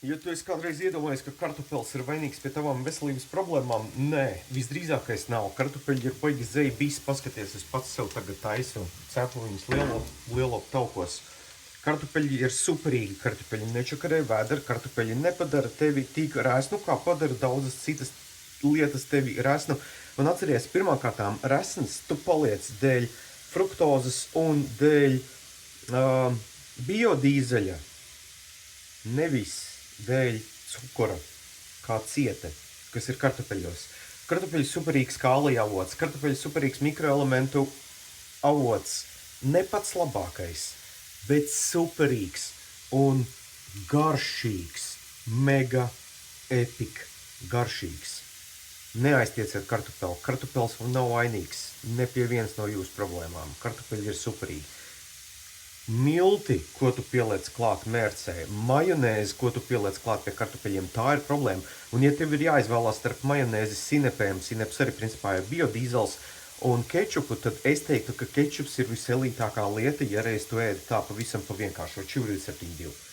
Ja tu esi kādreiz iedomājies, ka kartupeļs ir vainīgs pie tavām veselības problēmām, nē, visdrīzākais nav. Kartupeļi ir baigi zeji bisi, paskaties, es pats sev tagad taisu, cepu viņus lielo taukos. Kartupeļi ir superīgi, kartupeļi nečakarē vēdera, kartupeļi nepadara tevi tik resnu, kā padara daudzas citas lietas tevi resnu. Un atceries, pirmkārtām, resns tu paliec dēļ fruktozes un dēļ biodīzeļa, nevis dēļ cukura, kā ciete, kas ir kartupeļos. Kartupeļi superīgs kālija avots, kartupeļi superīgs mikroelementu avots. Ne pats labākais, bet superīgs un garšīgs. Mega epik garšīgs. Neaiztieciet kartupeli. Kartupels nav vainīgs. Ne pie vienas no jūsu problēmām. Kartupeļi ir superīgi. Milti, ko tu pieliec klāt mērcē, majonēzi, ko tu pieliec klāt pie kartupeļiem, tā ir problēma. Un ja tev ir jāizvēlās starp majonēzi sinepēm, sineps arī principā ir biodīzels, un kečupu, tad es teiktu, ka kečups ir viselītākā lieta, ja reiz tu ēdi tā pavisam pa vienkāršo 472.